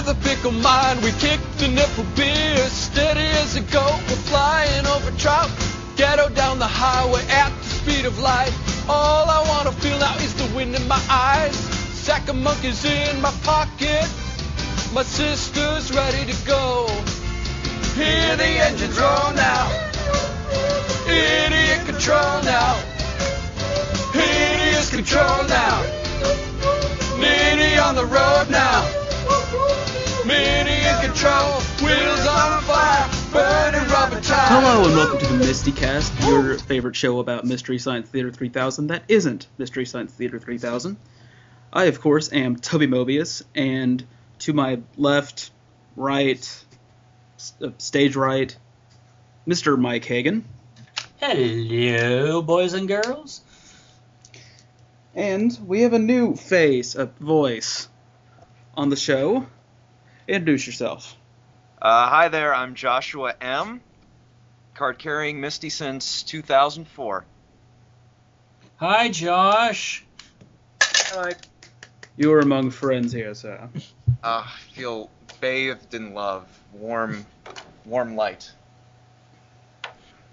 with a fickle mind, we kick the nipple beer, steady as a goat, we're flying over trout, ghetto down the highway at the speed of light. All I wanna feel now is the wind in my eyes, sack of monkeys in my pocket, my sister's ready to go. Hear the engines roll now, idiot control now, hideous control now, Nitty on the road now, Mitty in control, wheels on fire, burning rubber tires. Hello and welcome to the MSTieCast, your favorite show about Mystery Science Theater 3000 that isn't Mystery Science Theater 3000. I, of course, am Toby Mobius, and to my left, right, stage right, Mr. Mike Hagan. Hello, boys and girls. And we have a new face, a voice, on the show. Introduce yourself. Hi there, I'm Joshua M., card-carrying Misty since 2004. Hi, Josh. Hi. You are among friends here, sir. I feel bathed in love, warm light.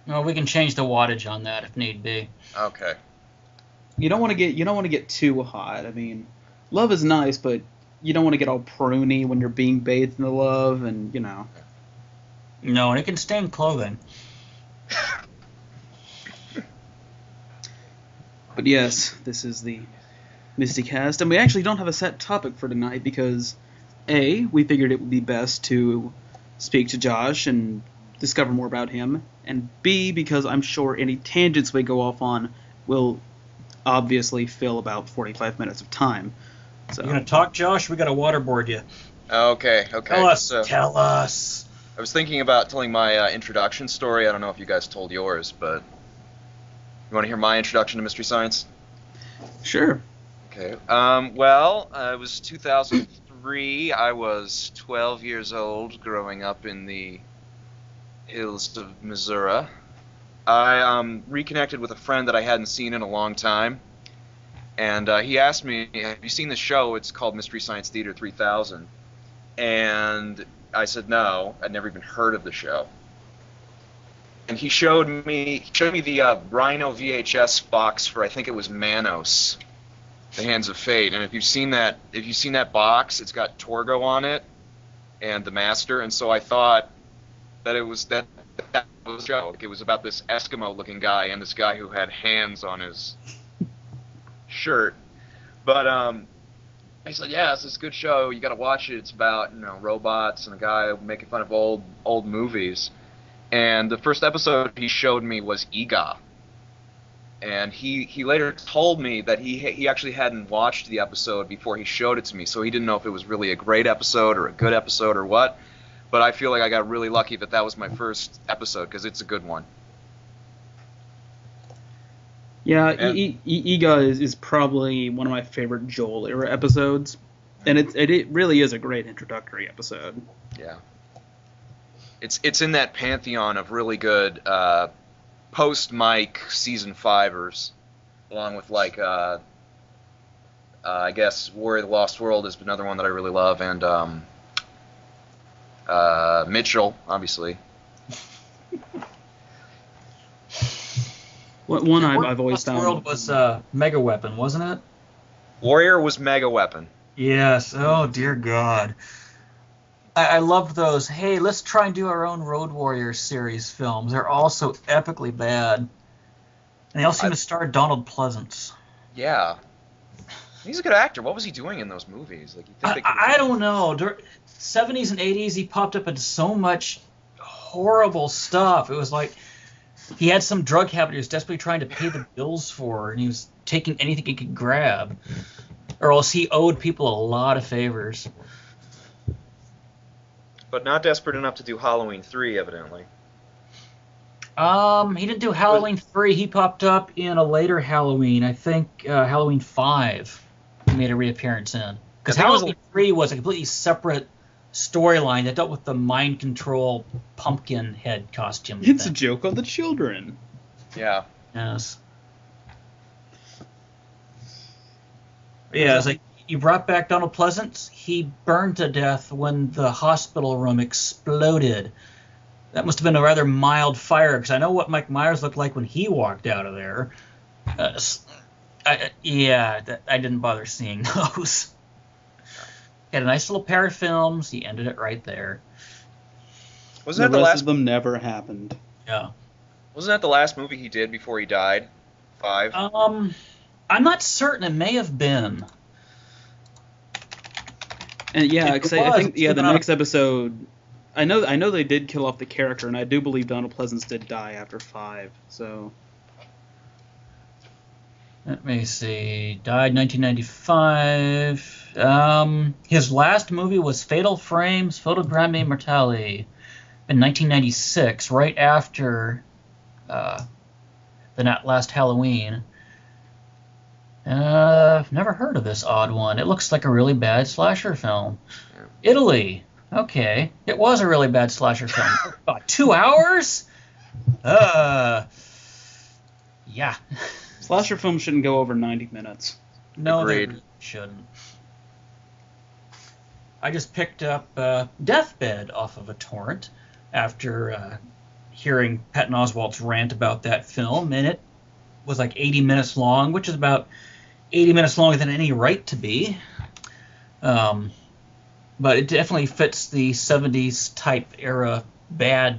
Well, we can change the wattage on that if need be. Okay. You don't want to get too hot. I mean, love is nice, but you don't want to get all pruny when you're being bathed in the love, and you know. No, and it can stain clothing. But yes, this is the MSTieCast, and we actually don't have a set topic for tonight because, A, we figured it would be best to speak to Josh and discover more about him, and B, because I'm sure any tangents we go off on will obviously fill about 45 minutes of time. So. You gonna talk, Josh? We gotta waterboard you. Okay. Tell us. I was thinking about telling my introduction story. I don't know if you guys told yours, but you want to hear my introduction to Mystery Science? Sure. Okay. Well, it was 2003. I was 12 years old, growing up in the hills of Missouri. I reconnected with a friend that I hadn't seen in a long time, and he asked me, have you seen the show? It's called Mystery Science Theater 3000. And I said no, I'd never even heard of the show. And he showed me the Rhino VHS box for, I think it was Manos, The Hands of Fate. And if you've seen that box, it's got Torgo on it and the Master, and so I thought that it was that was a joke. It was about this Eskimo-looking guy and this guy who had hands on his shirt. But I said, yeah, this is a good show. You got to watch it. It's about robots and a guy making fun of old movies. And the first episode he showed me was Ega. And he later told me that he actually hadn't watched the episode before he showed it to me, so he didn't know if it was really a great episode or a good episode or what. But I feel like I got really lucky that was my first episode, because it's a good one. Yeah, Ega is probably one of my favorite Joel era episodes, and it really is a great introductory episode. Yeah, it's in that pantheon of really good post Mike season 5ers, along with like I guess War of the Lost World is another one that I really love, and Mitchell, obviously. What one I've always found. World was Mega Weapon, wasn't it? Warrior was Mega Weapon. Yes. Oh dear God. I loved those. Hey, let's try and do our own Road Warrior series films. They're all so epically bad. And they all seem to star Donald Pleasance. Yeah. He's a good actor. What was he doing in those movies? Like, you think I don't know. 70s and 80s, he popped up in so much horrible stuff. It was like he had some drug habit he was desperately trying to pay the bills for, and he was taking anything he could grab. Or else he owed people a lot of favors. But not desperate enough to do Halloween 3, evidently. He didn't do Halloween 3. He popped up in a later Halloween. I think Halloween 5 he made a reappearance in. Because Halloween 3 was a completely separate storyline that dealt with the mind control pumpkin head costume. It's a joke on the children. Yeah. Yes. Yeah, it's like you brought back Donald Pleasance. He burned to death when the hospital room exploded. That must have been a rather mild fire, because I know what Mike Myers looked like when he walked out of there. I didn't bother seeing those. He had a nice little pair of films. He ended it right there. Wasn't that the the rest last? of them never happened. Yeah. Wasn't that the last movie he did before he died? 5. I'm not certain. It may have been. And yeah, It because I was. think the It's next episode, I know they did kill off the character, and I do believe Donald Pleasance did die after 5. So Let me see. Died 1995. His last movie was Fatal Frames, Photogramme Mortale, in 1996, right after the last Halloween. I've never heard of this odd one. It looks like a really bad slasher film. Italy. Okay. It was a really bad slasher film. About 2 hours? Yeah. slasher films shouldn't go over 90 minutes. No, Agreed. they really shouldn't. I just picked up Deathbed off of a torrent after hearing Patton Oswalt's rant about that film, and it was like 80 minutes long, which is about 80 minutes longer than any right to be. But it definitely fits the 70s type era bad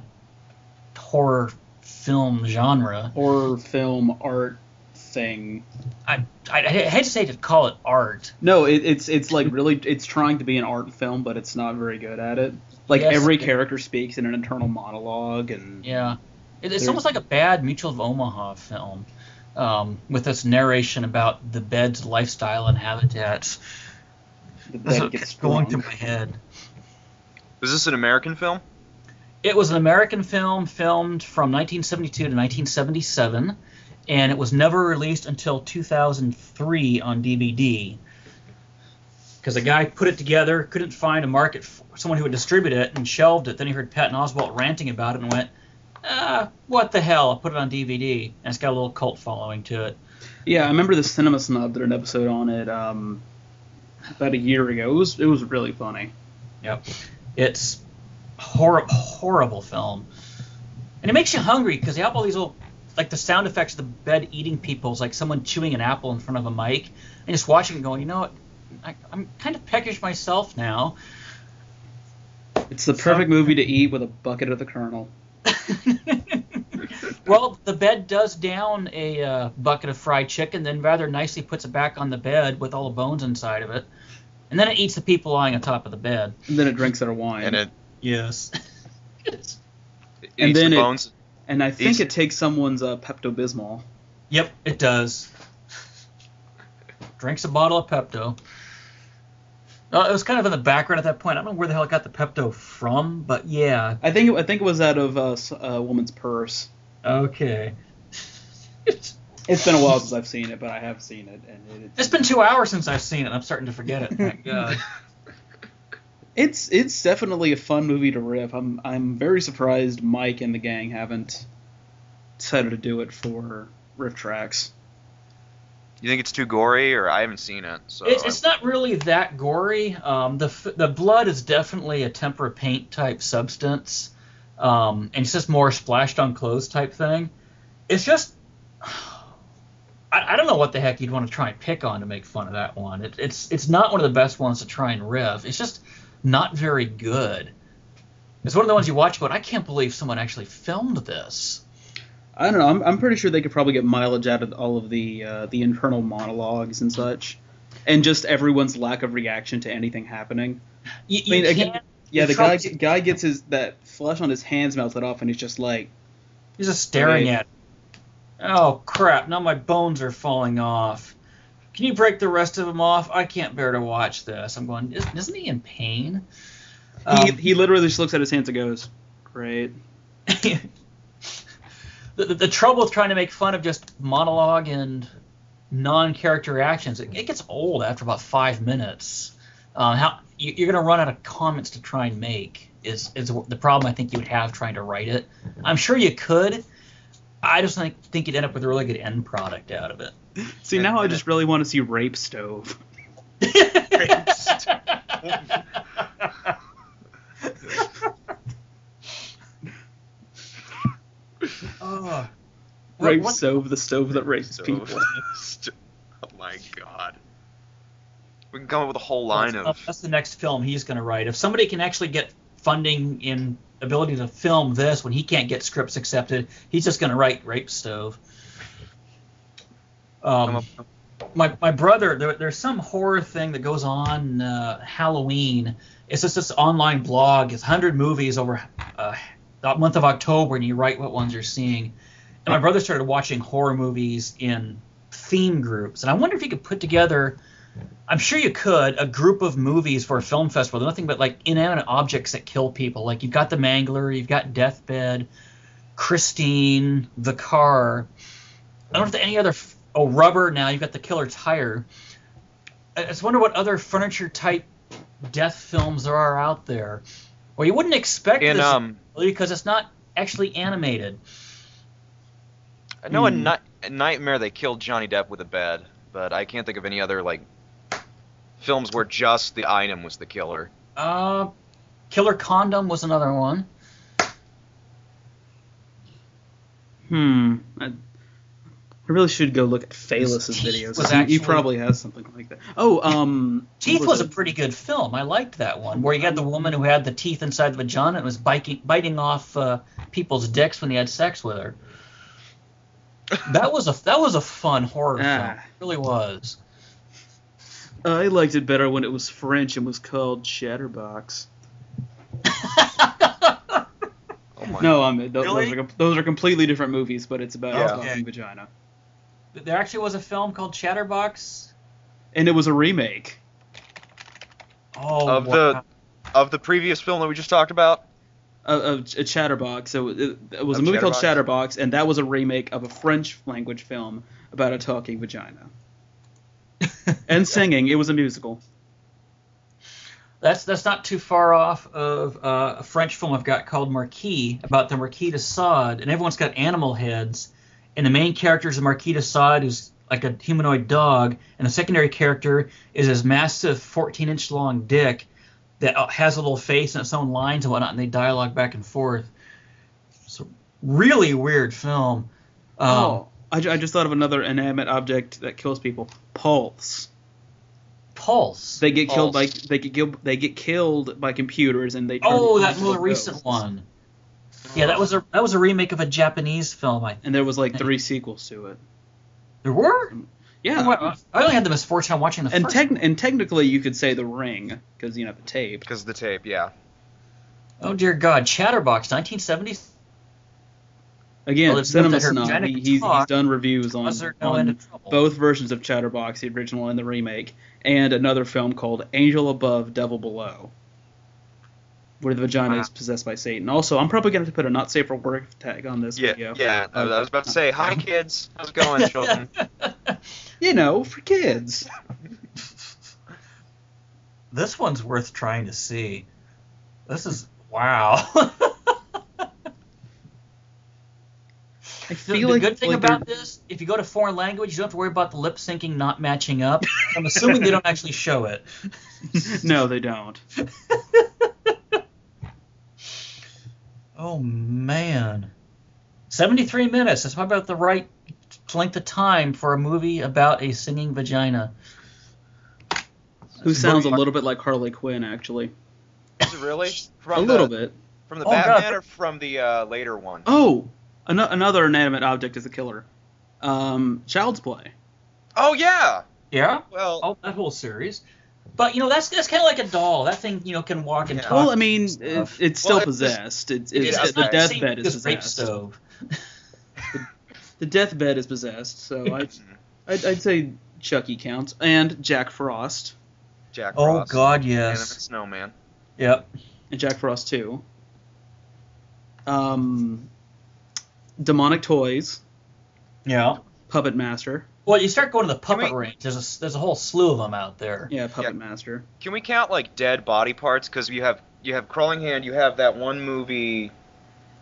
horror film genre. Horror film art thing. I hesitate to call it art. No, it's like really, it's trying to be an art film, but it's not very good at it. Like Yes. every character speaks in an internal monologue, and Yeah. It's almost like a bad Mutual of Omaha film, with this narration about the bed's lifestyle and habitats. the That's bed what gets kept going through sprung. my head. Was this an American film? It was an American film filmed from 1972 to 1977, and it was never released until 2003 on DVD. Because a guy put it together, couldn't find a market for someone who would distribute it, and shelved it. Then he heard Patton Oswalt ranting about it and went, what the hell, I'll put it on DVD. And it's got a little cult following to it. Yeah, I remember the Cinema Snob did an episode on it about a year ago. It was really funny. Yep. It's horrible film. And it makes you hungry, because they have all these little, like the sound effects of the bed eating people is like someone chewing an apple in front of a mic, and just watching it going, you know what, I'm kind of peckish myself now. It's the perfect movie to eat with a bucket of the Colonel. Well, the bed does down a bucket of fried chicken, then rather nicely puts it back on the bed with all the bones inside of it. And then it eats the people lying on top of the bed. And then it drinks their wine. And it Yes. eats then the it- bones. And I think Eats- it takes someone's Pepto-Bismol. Yep, it does. Drinks a bottle of Pepto. It was kind of in the background at that point. I don't know where the hell it got the Pepto from, but yeah. I think it was out of a woman's purse. Okay. It's been a while since I've seen it, but I have seen it, and It's been 2 hours since I've seen it. I'm starting to forget it. Thank God. it's definitely a fun movie to riff. I'm very surprised Mike and the gang haven't decided to do it for riff tracks. You think it's too gory, or I haven't seen it? So It's not really that gory. The blood is definitely a tempera paint type substance, and it's just more splashed on clothes type thing. It's just, I don't know what the heck you'd want to try and pick on to make fun of that one. It's not one of the best ones to try and riff. It's just not very good. It's one of the ones you watch, but I can't believe someone actually filmed this. I don't know. I'm pretty sure they could probably get mileage out of all of the internal monologues and such, and just everyone's lack of reaction to anything happening. The Guy gets that flesh on his hands melted off, and he's just like, He's just staring Right. at it. Oh, crap. Now my bones are falling off. Can you break the rest of them off? I can't bear to watch this. I'm going, isn't he in pain? he literally just looks at his hands and goes, great. The trouble with trying to make fun of just monologue and non-character actions, it gets old after about 5 minutes. You're going to run out of comments to try and make is the problem I think you would have trying to write it. I'm sure you could. I just think you'd end up with a really good end product out of it. See, now I just really want to see Rape Stove. Oh. Rape stove, the stove that rapes people. Oh my god. We can come up with a whole line of... That's the next film he's going to write. If somebody can actually get funding and ability to film this when he can't get scripts accepted, he's just going to write Rape Stove. My brother, there's some horror thing that goes on Halloween. It's just this online blog. It's 100 movies over the month of October, and you write what ones you're seeing. And my brother started watching horror movies in theme groups. And I wonder if you could put together, I'm sure you could, a group of movies for a film festival. They're nothing but like inanimate objects that kill people. Like you've got The Mangler, you've got Deathbed, Christine, The Car. I don't know if there any other... Rubber now. You've got The Killer Tire. I just wonder what other furniture-type death films there are out there. Well, you wouldn't expect this because it's not actually animated. I know in Nightmare they killed Johnny Depp with a bed, but I can't think of any other like films where just the item was the killer. Killer Condom was another one. I really should go look at Phalus's videos. He probably has something like that. Teeth was a pretty good film. I liked that one, where you had the woman who had the teeth inside the vagina and was biting off people's dicks when he had sex with her. That was a fun horror film. It really was. I liked it better when it was French and was called Chatterbox. Those are completely different movies, but it's about a talking vagina. There actually was a film called Chatterbox, and it was a remake. Of the previous film that we just talked about. A Chatterbox. So it was a movie called Chatterbox, and that was a remake of a French language film about a talking vagina and singing. It was a musical. That's not too far off of a French film I've got called Marquis, about the Marquis de Sade, and everyone's got animal heads, and the main character is the Marquis de Sade, who's like a humanoid dog, and the secondary character is his massive 14-inch long dick that has a little face and its own lines and whatnot, and they dialogue back and forth. It's a really weird film. I just thought of another inanimate object that kills people. Pulse. They get killed by computers, and they. That more recent one. Yeah, that was a remake of a Japanese film. And there was like 3 sequels to it. There were? Yeah. I only had the misfortune of watching the first. And technically, you could say The Ring because the tape. Because the tape, yeah. Oh dear God, Chatterbox, 1970s. Again, Cinema Snob. He's done reviews on both versions of Chatterbox, the original and the remake, and another film called Angel Above, Devil Below, where the vagina is possessed by Satan. Also, I'm probably going to have to put a not safe for work tag on this video. Yeah, I was about to say, hi kids, how's it going, children? For kids. This one's worth trying to see. This is, wow. I feel the good thing about this, if you go to foreign language, you don't have to worry about the lip syncing not matching up. I'm assuming they don't actually show it. No, they don't. Oh, man. 73 minutes. That's probably about the right length of time for a movie about a singing vagina. Who sounds a little bit like Harley Quinn, actually. Is it really? A little bit. From the Batman or from the later one? Oh! Another inanimate object is a killer. Child's Play. Oh, yeah! Yeah? Well... that whole series. But, that's kind of like a doll. That thing, can walk and talk. Well, I mean, it's still possessed. The deathbed is possessed. Rape stove. The deathbed is possessed, so I'd say Chucky counts. And Jack Frost. Jack Frost. Oh, God, yes. Animate Snowman. Yep. And Jack Frost 2. Demonic Toys. Yeah. Puppet Master. Well, you start going to the puppet range. There's a whole slew of them out there. Yeah, Puppet Master. Can we count like dead body parts? Because you have Crawling Hand. You have that one movie.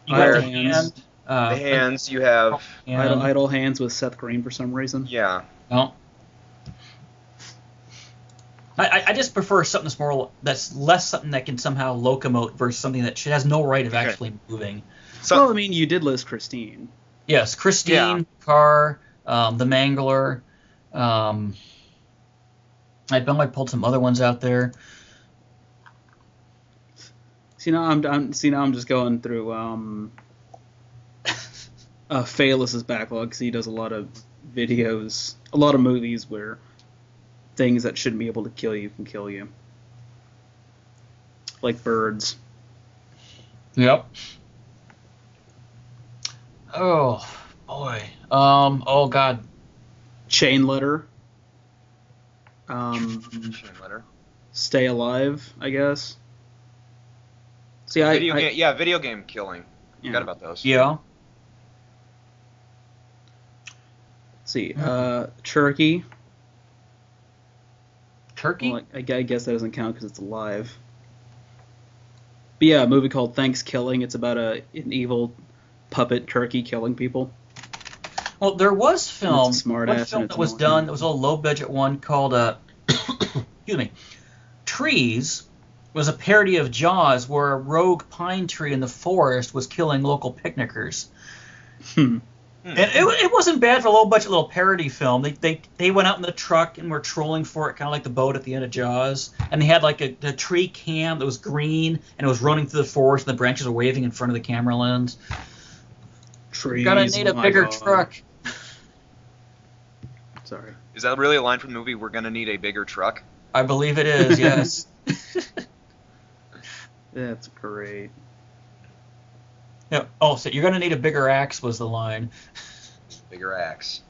You got the hand. The hands. You have Idle Hands with Seth Green for some reason. Yeah. Oh. I just prefer something that's less something that can somehow locomote versus something that has no right of actually moving. So, well, I mean, you did list Christine. Yes, Christine, Car, the Mangler. I pulled some other ones out there. Now I'm just going through Phaelus's backlog because he does a lot of videos, a lot of movies where things that shouldn't be able to kill you can kill you, like birds. Yep. Oh boy. Oh god. Chain letter. chain letter. Stay alive, I guess. See, Video game killing. Yeah. Forgot about those. Yeah. See, Turkey. Turkey? Well, I guess that doesn't count because it's alive. But yeah, a movie called Thanksgiving. It's about an evil puppet turkey killing people. Well, there was It's a smart one ass film and it's that was annoying. done that was a low budget one called excuse me, Trees. Was a parody of Jaws where a rogue pine tree in the forest was killing local picnickers. And it wasn't bad for a low budget little parody film. They went out in the truck and were trolling for it, kind of like the boat at the end of Jaws. And they had like a tree cam that was green and it was running through the forest and the branches were waving in front of the camera lens. Trees. Gotta need a my bigger God. truck. Sorry. Is that really a line from the movie? We're gonna need a bigger truck. I believe it is, yes. That's great. Yeah. Oh, so you're gonna need a bigger axe was the line. Bigger axe.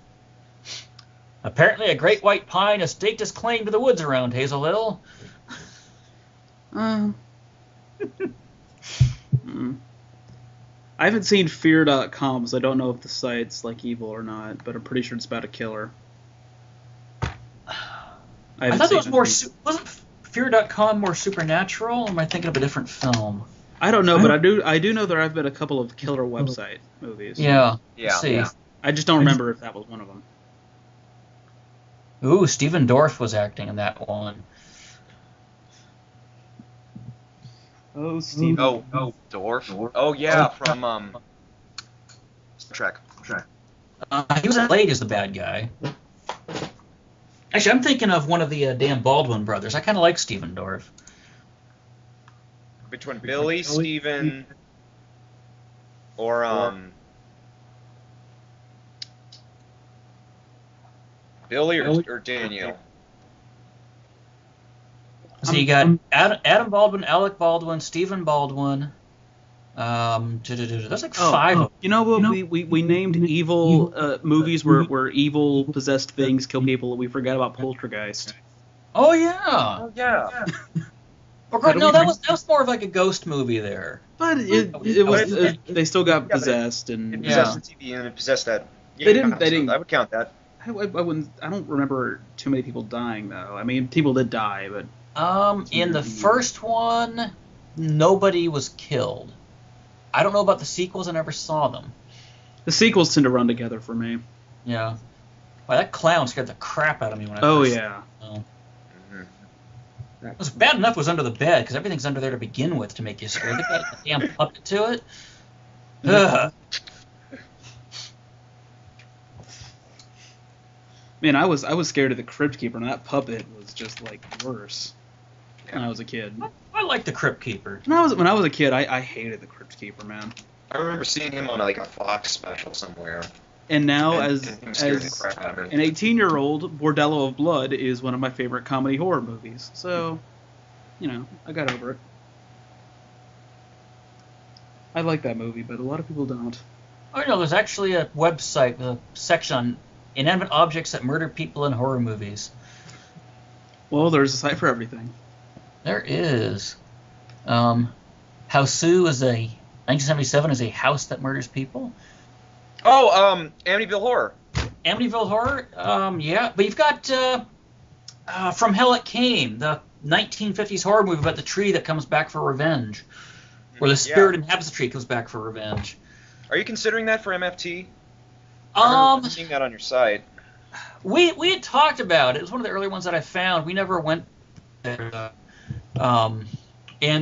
Apparently, a great white pine has staked his claim to the woods around Hazel Hill. I haven't seen Fear.com, so I don't know if the site's like evil or not, but I'm pretty sure it's about a killer. I thought it was more. Wasn't Fear.com more supernatural? Or am I thinking of a different film? I don't know, but I do know there have been a couple of killer website movies. Yeah. Yeah. Let's see. Yeah. I just don't remember if that was one of them. Ooh, Stephen Dorff was acting in that one. Oh, Steve. Oh, Dorf. Oh yeah, from Star Trek. He was in Blade as the bad guy. Actually, I'm thinking of one of the Dan Baldwin brothers. I kind of like Stephen Dorff. Between Billy, Steven, or Billy or Daniel. So you got Adam Baldwin, Alec Baldwin, Stephen Baldwin. That's like five. of them. You know what? We named evil movies where evil possessed things kill people. We forgot about Poltergeist. Oh yeah. Yeah. No, that was more of like a ghost movie there. But it was they still got possessed and It possessed the TV and it possessed that. Yeah, They didn't- I would count that. I don't remember too many people dying though. I mean, people did die, but In the first one, nobody was killed. I don't know about the sequels. I never saw them. the sequels tend to run together for me. Yeah. Wow, that clown scared the crap out of me when I Oh first yeah. saw it. It was bad enough it was under the bed, because everything's under there to begin with to make you scared. They got a damn puppet to it. Ugh. Man, I was scared of the Crypt Keeper, and that puppet was just like worse when I was a kid. I like the Crypt Keeper. When I was a kid, I hated the Crypt Keeper, man. I remember seeing him on like a Fox special somewhere. And now, And as him scaring the crap out of me. an 18-year-old, Bordello of Blood is one of my favorite comedy horror movies. So, I got over it. I like that movie, but a lot of people don't. Oh, no, there's actually a website, a section on inanimate objects that murder people in horror movies. Well, there's a site for everything. There is. Hausu is 1977 is a house that murders people. Oh, Amityville Horror. Amityville Horror, yeah, but you've got From Hell It Came, the 1950s horror movie about the tree that comes back for revenge, where the spirit inhabits the tree comes back for revenge. Are you considering that for MFT? I remember seeing that on your site. We had talked about it. It was one of the early ones that I found. We never went And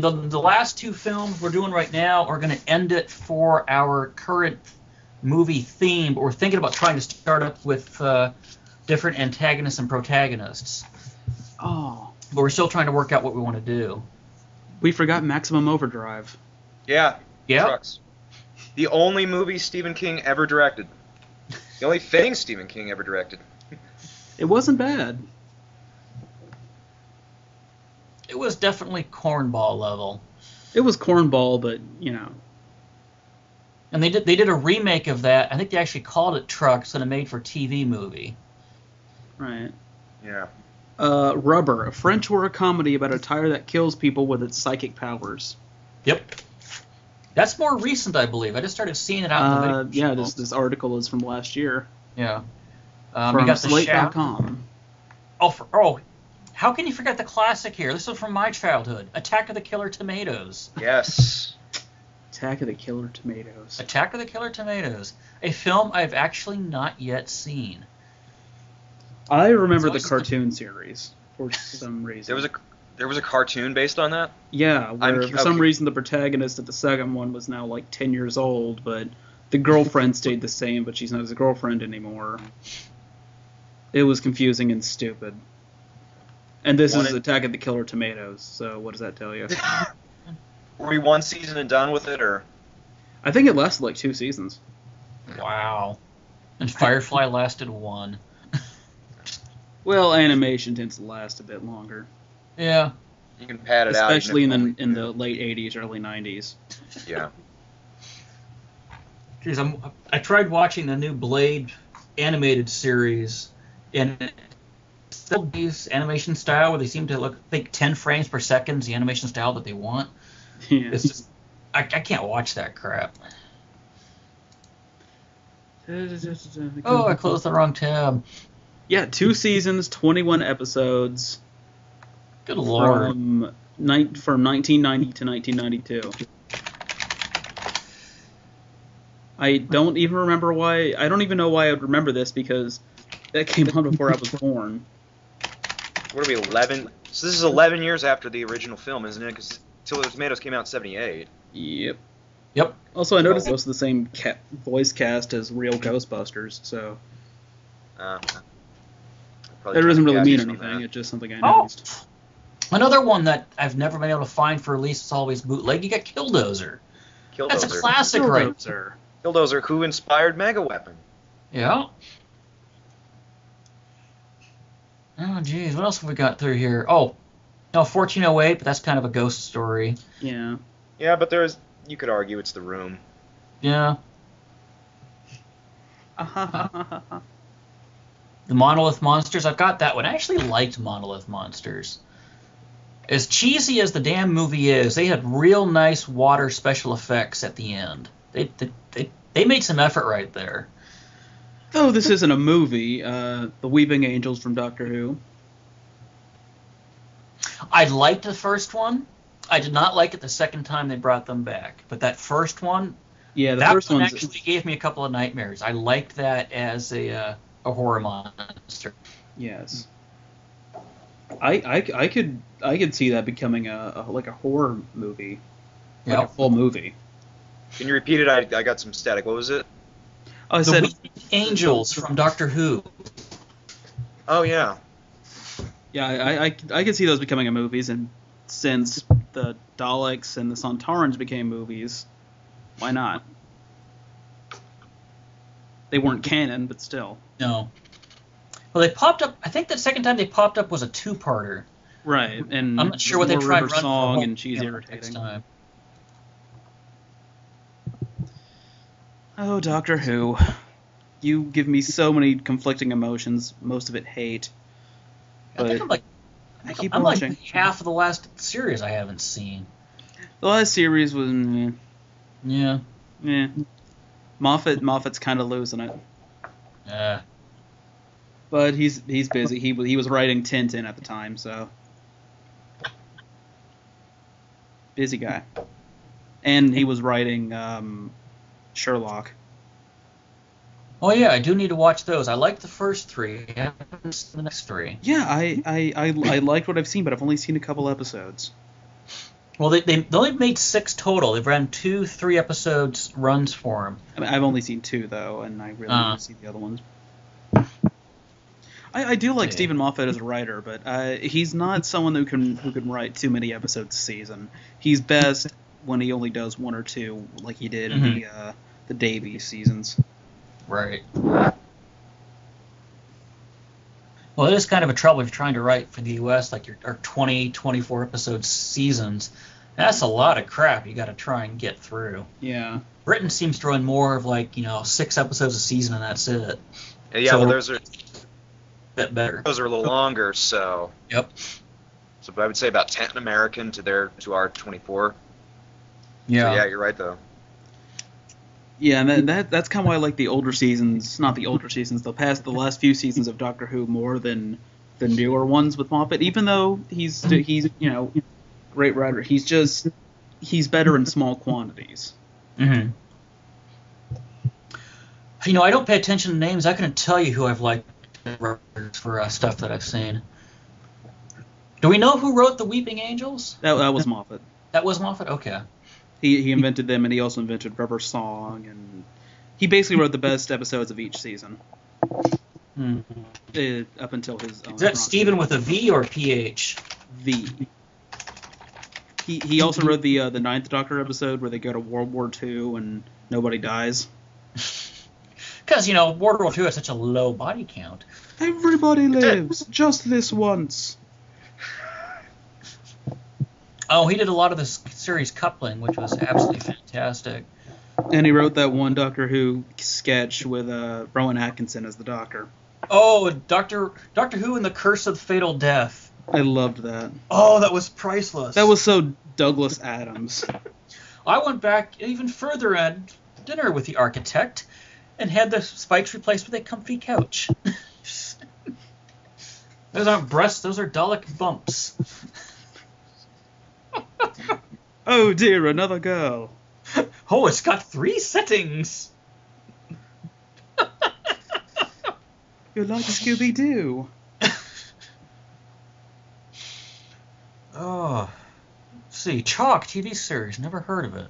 the last two films we're doing right now are going to end it for our current movie theme, but we're thinking about trying to start up with different antagonists and protagonists. Oh. But we're still trying to work out what we want to do. We forgot Maximum Overdrive. Yeah. Yeah. Trucks. The only movie Stephen King ever directed. The only thing Stephen King ever directed. It wasn't bad. It was definitely cornball level. It was cornball, but, you know. And they did a remake of that. I think they actually called it Trucks and a made-for-TV movie. Right. Yeah. Rubber, a French horror comedy about a tire that kills people with its psychic powers. Yep. That's more recent, I believe. I just started seeing it out in the video. Yeah, this article is from last year. Yeah. From we got the Slate.com. How can you forget the classic here? This is from my childhood. Attack of the Killer Tomatoes. Yes. Attack of the Killer Tomatoes. Attack of the Killer Tomatoes. A film I've actually not yet seen. I remember the cartoon series for some reason. There was a cartoon based on that? Yeah, where for some reason the protagonist of the second one was now like 10 years old, but the girlfriend stayed the same, but she's not his girlfriend anymore. It was confusing and stupid. And this is Attack of the Killer Tomatoes, so what does that tell you? Were we one season and done with it, or? I think it lasted like 2 seasons. Wow. And Firefly lasted 1. Well, animation tends to last a bit longer. Yeah. You can pad it out. Especially in the late 80s, early 90s. Yeah. Jeez, I tried watching the new Blade animated series, and it's still these animation style where they seem to think 10 frames per second is the animation style that they want. Yeah. It's just, I can't watch that crap. Oh, I closed the wrong tab. Yeah, 2 seasons, 21 episodes. Good lord. From 1990 to 1992. I don't even remember why. I don't even know why I would remember this, because that came out before I was born. What are we, 11? So this is 11 years after the original film, isn't it? Because Killer Tomatoes came out in 78. Yep. Yep. Also, I noticed most of the same voice cast as real Ghostbusters, so that doesn't really mean anything. It's just something I noticed. Another one that I've never been able to find for release, it's always bootleg. You got Killdozer. That's a classic, right? Killdozer, who inspired Mega Weapon. Yeah. Oh, jeez. What else have we got through here? Oh, no, 1408, but that's kind of a ghost story. Yeah. Yeah, but you could argue it's The Room. Yeah. The Monolith Monsters, I've got that one. I actually liked Monolith Monsters. As cheesy as the damn movie is, they had real nice water special effects at the end. They made some effort right there. Though this isn't a movie, The Weeping Angels from Doctor Who. I liked the first one. I did not like it the second time they brought them back. But that first one, yeah, the first one actually gave me a couple of nightmares. I liked that as a horror monster. Yes. I could see that becoming a horror movie, like a full movie. Can you repeat it? I got some static. What was it? Oh, I said Weeping Angels from Doctor Who. Oh yeah. Yeah, I could see those becoming a movies, and since the Daleks and the Sontarans became movies, why not? They weren't canon, but still. No. Well, they popped up. I think the second time they popped up was a 2-parter. Right, and I'm not sure what they tried to run song for and she's next irritating. time. Oh, Doctor Who. You give me so many conflicting emotions, most of it hate. I think I keep I'm watching. like half of the last series I haven't seen. The last series was Yeah. Moffat's kind of losing it. Yeah. But he's busy. He was writing Tintin at the time, so busy guy. And he was writing Sherlock. Oh yeah, I do need to watch those. I like the first 3. I haven't seen the next 3. Yeah, I liked what I've seen, but I've only seen a couple episodes. Well, they only made 6 total. They've ran 2 3-episodes runs for them. I mean, I've only seen 2 though, and I really need to see the other ones. I do like Stephen Moffat as a writer, but he's not someone who can write too many episodes a season. He's best when he only does 1 or 2, like he did in the Davies seasons. Right. Well, it is kind of a trouble if you're trying to write for the U.S. like your 20, 24 episode seasons. That's a lot of crap you got to try and get through. Yeah. Britain seems to run more of 6 episodes a season and that's it. Yeah, So well, those are a bit better. a little longer, so. Yep. So I would say about 10 American to our 24. Yeah. So yeah, you're right though. Yeah, and that's kind of why I like the older seasons, not the older seasons, the last few seasons of Doctor Who more than the newer ones with Moffat. Even though he's great writer, he's better in small quantities. Mm-hmm. I don't pay attention to names. I couldn't tell you who I've liked for stuff that I've seen. Do we know who wrote The Weeping Angels? That was Moffat. That was Moffat? Okay. He invented them, and he also invented Rubber Song, and he basically wrote the best episodes of each season. Up until his own. Is that Stephen with a V or PH? V. He also wrote the Ninth Doctor episode where they go to World War II and nobody dies. Because, World War II has such a low body count. Everybody lives, just this once. Oh, he did a lot of this series Coupling, which was absolutely fantastic. And he wrote that one Doctor Who sketch with Rowan Atkinson as the Doctor. Oh, Doctor Who and the Curse of Fatal Death. I loved that. Oh, that was priceless. That was so Douglas Adams. I went back even further at dinner with the architect and had the spikes replaced with a comfy couch. Those aren't breasts, those are Dalek bumps. Oh dear, another girl. Oh, it's got 3 settings. You're like Scooby-Doo. Oh. Let's see, Chalk TV series, never heard of it.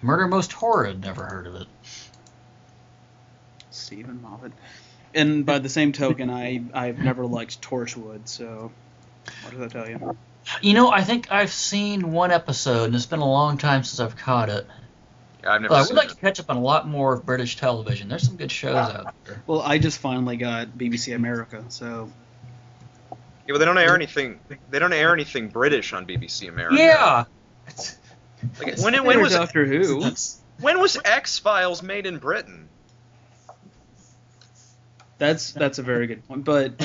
Murder Most Horrid, never heard of it. Stephen Moffat. And by the same token, I've never liked Torchwood, so what does that tell you? I think I've seen 1 episode, and it's been a long time since I've caught it. Yeah, I've never I seen would like it. to catch up on a lot more of British television. There's some good shows out there. Well, I just finally got BBC America, so... Yeah, but they don't air anything. They don't air anything British on BBC America. Yeah. Like, When when was Doctor Who? when was X-Files made in Britain? That's a very good point, but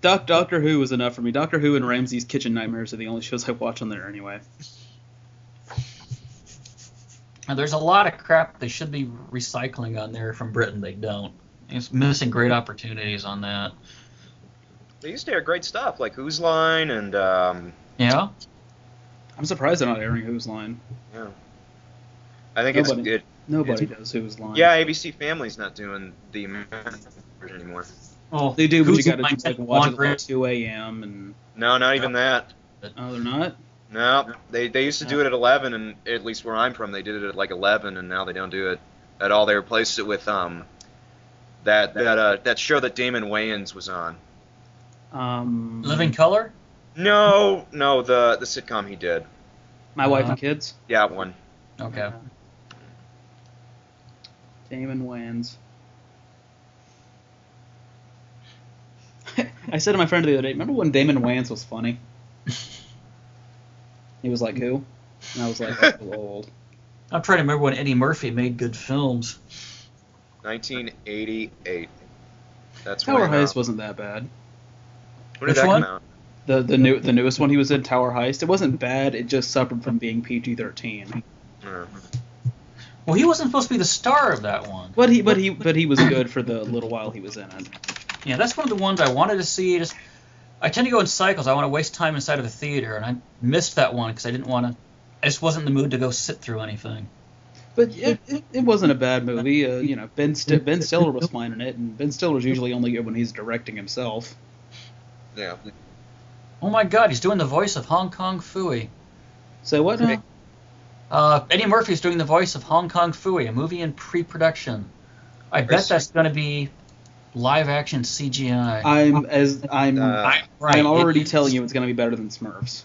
Doctor Who was enough for me. Doctor Who and Ramsay's Kitchen Nightmares are the only shows I watch on there anyway. And there's a lot of crap they should be recycling on there from Britain. They don't. It's missing great opportunities on that. They used to air great stuff like Who's Line and Yeah? I'm surprised they're not airing Who's Line. yeah. I think it's good. Nobody does Who's Line. Yeah, ABC Family's not doing the American version anymore. Oh, They do, but you Who's gotta Line just like watch it at Line? like 2 a.m. and... No, not even that. Oh, they're not? No, they used to do it at 11, and at least where I'm from, they did it at like 11, and now they don't do it at all. They replaced it with that show that Damon Wayans was on. Living Color? No, the sitcom he did. My Wife and Kids? Yeah, that one. Okay. Damon Wayans. I said to my friend the other day, remember when Damon Wayans was funny? He was like, who? And I was like, that's old. I'm trying to remember when Eddie Murphy made good films. 1988. That's Tower when, Heist wasn't that bad. When did Which that one? come out? The newest one he was in, Tower Heist, it wasn't bad, it just suffered from being PG-13. Well, he wasn't supposed to be the star of that one. But he was good for the little while he was in it. Yeah, that's one of the ones I wanted to see. I tend to go in cycles. I want to waste time inside of a theater, and I missed that one because I just wasn't in the mood to go sit through anything. But it wasn't a bad movie. Ben Stiller was fine in it, and Ben Stiller's usually only good when he's directing himself. Yeah. Oh my God, he's doing the voice of Hong Kong Phooey. So what now? Eddie Murphy's doing the voice of Hong Kong Phooey, a movie in pre-production. I bet that's going to be live-action CGI. I'm already telling you it's going to be better than Smurfs.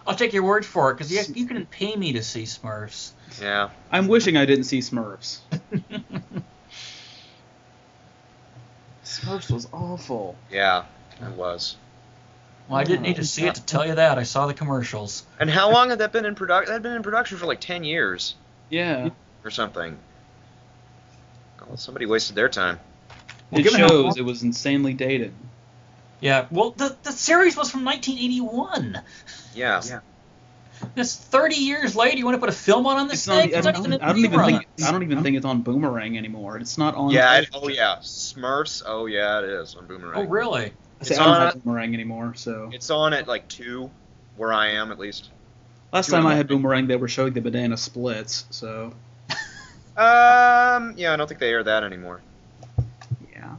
I'll take your word for it, because you can pay me to see Smurfs. Yeah. I'm wishing I didn't see Smurfs. Smurfs was awful. Yeah, it was. Well, I didn't need to see it to tell you that. I saw the commercials. And how long had that been in production? That had been in production for like 10 years. Yeah. Or something. Well, somebody wasted their time. It shows it was insanely dated. Yeah, well, the series was from 1981. Yeah. It's 30 years later. You want to put a film on this thing? I don't even think it's on Boomerang anymore. It's not on. Yeah. Smurfs. Oh yeah, it is on Boomerang. Oh really? I don't have Boomerang anymore, so. It's on at like 2, where I am at least. Last time I had Boomerang, they were showing the banana splits, so. Yeah, I don't think they air that anymore. Yeah.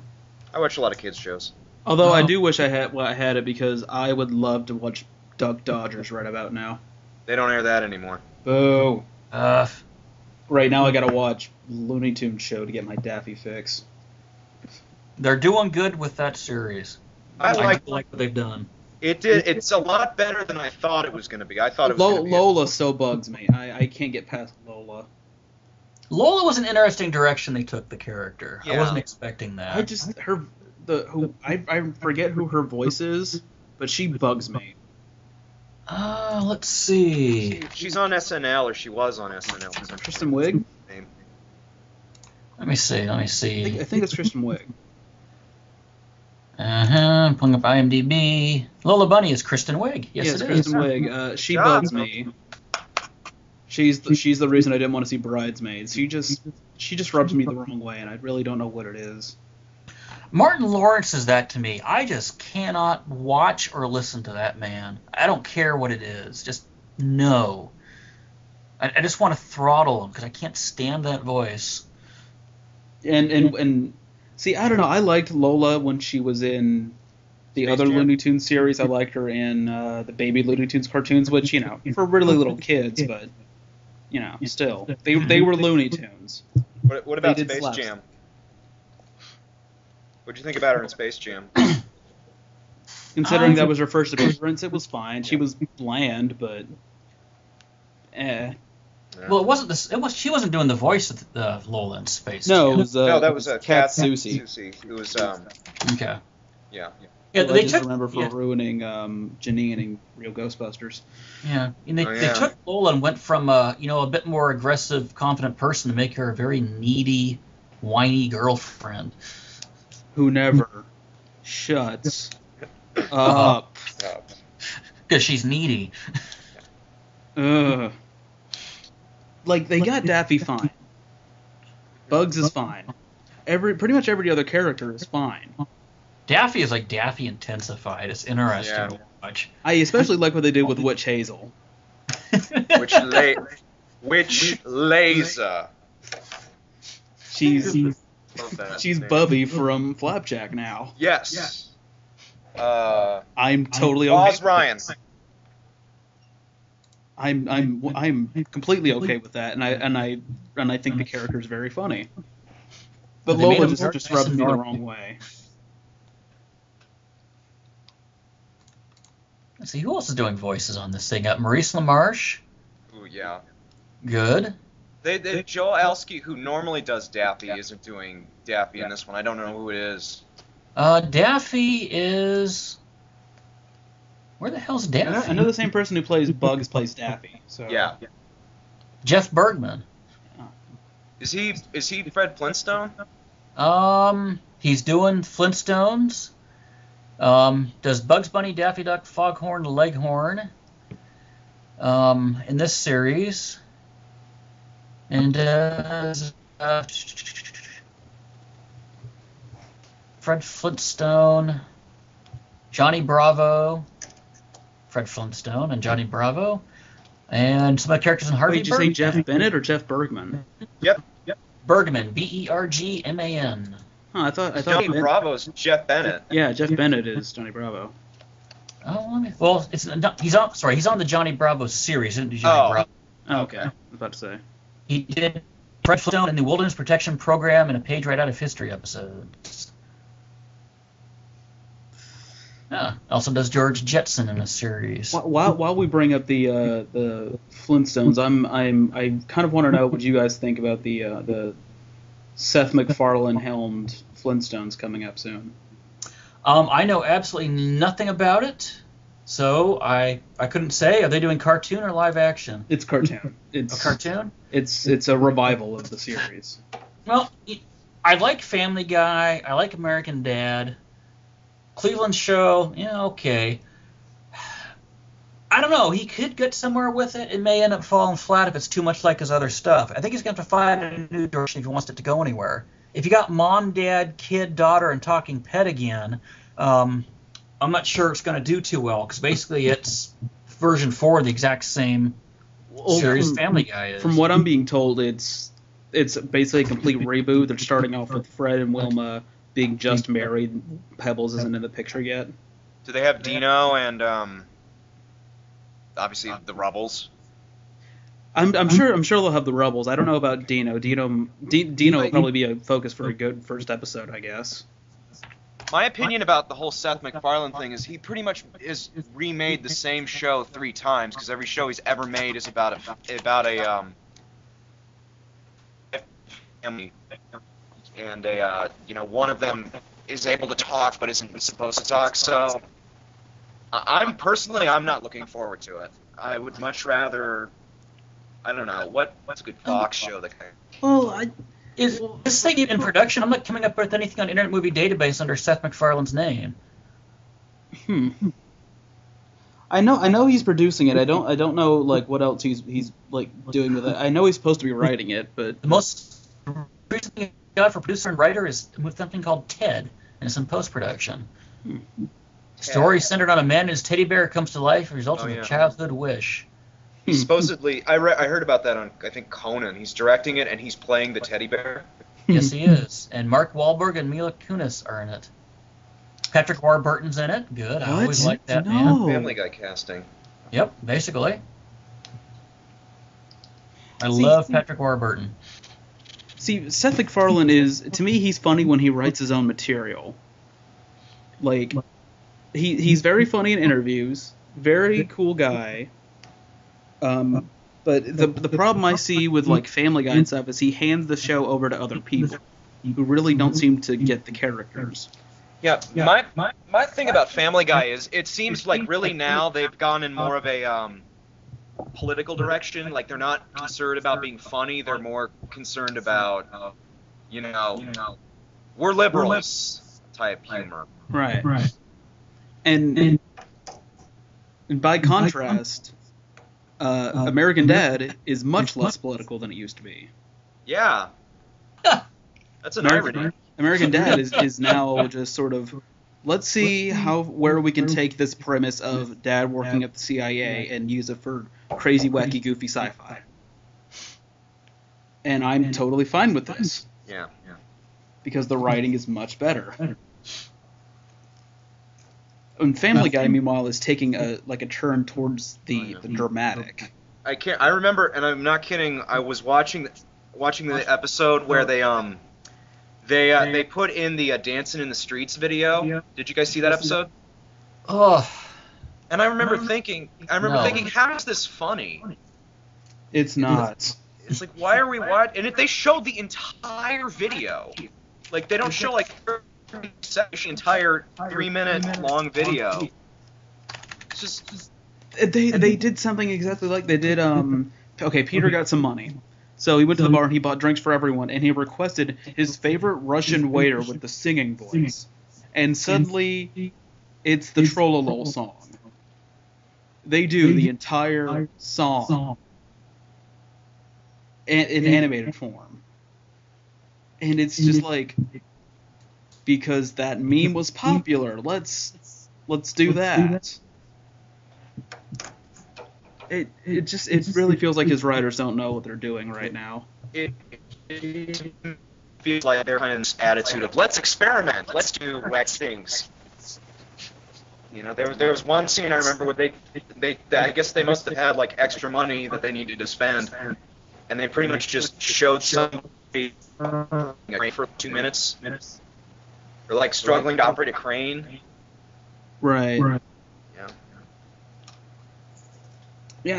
I watch a lot of kids shows. Although I do wish I had it, because I would love to watch Duck Dodgers right about now. They don't air that anymore. Boo. Right now I gotta watch Looney Tunes show to get my Daffy fix. They're doing good with that series. I like what they've done. It's a lot better than I thought it was going to be. I thought it was going to be. Lola so bugs me. I can't get past Lola. Lola was an interesting direction they took the character. Yeah. I wasn't expecting that. I forget who her voice is, but she bugs me. Let's see. She's on SNL, or she was on SNL. Kristen Wiig? Let me see. I think it's Kristen Wiig. I'm pulling up IMDb. Lola Bunny is Kristen Wiig. Yes, it is. Kristen Wiig. She bugs me. She's the reason I didn't want to see Bridesmaids. She just rubs me the wrong way, and I really don't know what it is. Martin Lawrence is that to me. I just cannot watch or listen to that man. I don't care what it is. Just no. I just want to throttle him because I can't stand that voice. And see, I don't know. I liked Lola when she was in the other Looney Tunes series. I liked her in the Baby Looney Tunes cartoons, which, for really little kids, but, still. They were Looney Tunes. What about Space Jam? What'd you think about her in Space Jam? Considering that was her first appearance, it was fine. She was bland, but Well, it wasn't she wasn't doing the voice of Lola in Space. No, it was that was Cat Susie. It was okay. Yeah. Yeah, I just remember ruining Janine in Real Ghostbusters. Yeah, and they took Lola and went from a bit more aggressive, confident person to make her a very needy, whiny girlfriend who never shuts up because she's needy. Like, they got Daffy fine. Bugs is fine. Pretty much every other character is fine. Daffy is like Daffy intensified. It's interesting to watch. I especially like what they did with Witch Hazel. Witch Laser. She's Bubby from Flapjack now. Yes. I'm totally okay. Oz Ryan. I'm completely okay with that, and I think the character is very funny. But Lola just rubs me the wrong way. Let's see, who else is doing voices on this thing? Maurice LaMarche. Ooh, yeah. Good. Joel Alsky, who normally does Daffy, isn't doing Daffy in this one. I don't know who it is. Daffy is... Where the hell's Daffy? I know the same person who plays Bugs plays Daffy. So. Yeah. Jeff Bergman. Is he Fred Flintstone? He's doing Flintstones. Does Bugs Bunny, Daffy Duck, Foghorn, Leghorn in this series. And Fred Flintstone, Johnny Bravo, Fred Flintstone and Johnny Bravo. And some of the characters in Harvey Wait, did you say Birdman. Jeff Bennett or Jeff Bergman? Yep. Bergman, Bergman. Huh, I thought Johnny Bravo's Jeff Bennett. Yeah, Jeff Bennett is Johnny Bravo. Oh, well, he's on the Johnny Bravo series, isn't he? Johnny Bravo. Oh, okay. I was about to say. He did Fred Flintstone in the Wilderness Protection Program and a Page Right Out of History episode. Yeah. Also does George Jetson in a series. While we bring up the Flintstones, I kind of want to know what you guys think about the Seth MacFarlane helmed Flintstones coming up soon. I know absolutely nothing about it, so I couldn't say. Are they doing cartoon or live action? It's cartoon. It's a cartoon. It's a revival of the series. Well, I like Family Guy. I like American Dad. Cleveland Show, yeah, okay. I don't know. He could get somewhere with it. It may end up falling flat if it's too much like his other stuff. I think he's going to have to find a new direction if he wants it to go anywhere. If you got mom, dad, kid, daughter, and talking pet again, I'm not sure it's going to do too well because basically it's version 4 of the exact same series Family Guy is. From what I'm being told, it's basically a complete reboot. They're starting off with Fred and Wilma being just married. Pebbles isn't in the picture yet. Do they have Dino and obviously the Rubbles? I'm sure they'll have the Rubbles. I don't know about Dino. Dino will probably be a focus for a good first episode, I guess. My opinion about the whole Seth MacFarlane thing is he pretty much is remade the same show 3 times because every show he's ever made is about a family, and one of them is able to talk but isn't supposed to talk. So I'm not looking forward to it. I would much rather, I don't know, what's a good Fox show that kind of... Well, Is this thing in production? I'm not coming up with anything on Internet Movie Database under Seth MacFarlane's name. I know he's producing it. I don't know like what else he's like doing with it. I know he's supposed to be writing it, but The most recent thing he got for producer and writer is with something called Ted, and it's in post-production. Story centered on a man and his teddy bear comes to life, resulting in a childhood wish. Supposedly, I heard about that on, I think, Conan. He's directing it, and he's playing the teddy bear. Yes, he is. And Mark Wahlberg and Mila Kunis are in it. Patrick Warburton's in it. Good. I always liked that man. Family Guy casting. Yep, basically. I love Patrick Warburton. See, Seth MacFarlane is, to me, he's funny when he writes his own material. Like, he's very funny in interviews, very cool guy. But the problem I see with like Family Guy and stuff is he hands the show over to other people who really don't seem to get the characters. Yeah, my thing about Family Guy is it seems like really now they've gone in more of a political direction. Like they're not concerned about being funny; they're more concerned about, we're liberals type humor. Right. And by contrast, American Dad is much less political than it used to be. Yeah. That's an irony. American Dad is now just sort of, let's see where we can take this premise of Dad working at the CIA and use it for crazy, wacky, goofy sci-fi. And I'm totally fine with this. Yeah. Because the writing is much better. And Family Guy, meanwhile, is taking a turn towards the dramatic. I remember, and I'm not kidding. I was watching the episode where they put in the Dancing in the Streets video. Did you guys see that episode? Oh. And I remember thinking, how is this funny? It's not. It's like, why are we watching? And if they showed the entire video, like they don't show like the entire 3-minute long video. It's just they did something exactly like they did. Okay, Peter got some money, so he went to the bar and he bought drinks for everyone, and he requested his favorite Russian waiter with the singing voice, and suddenly it's the Trollolol song. They do the entire song in animated form, and it's just like, because that meme was popular, let's do that. it really feels like his writers don't know what they're doing right now. It feels like they're kind of this attitude of let's experiment, let's do wax things. There was one scene I remember where they I guess they must have had like extra money that they needed to spend, and they pretty much just showed somebody for 2 minutes, or like struggling to operate a crane. Right. Yeah. Yeah,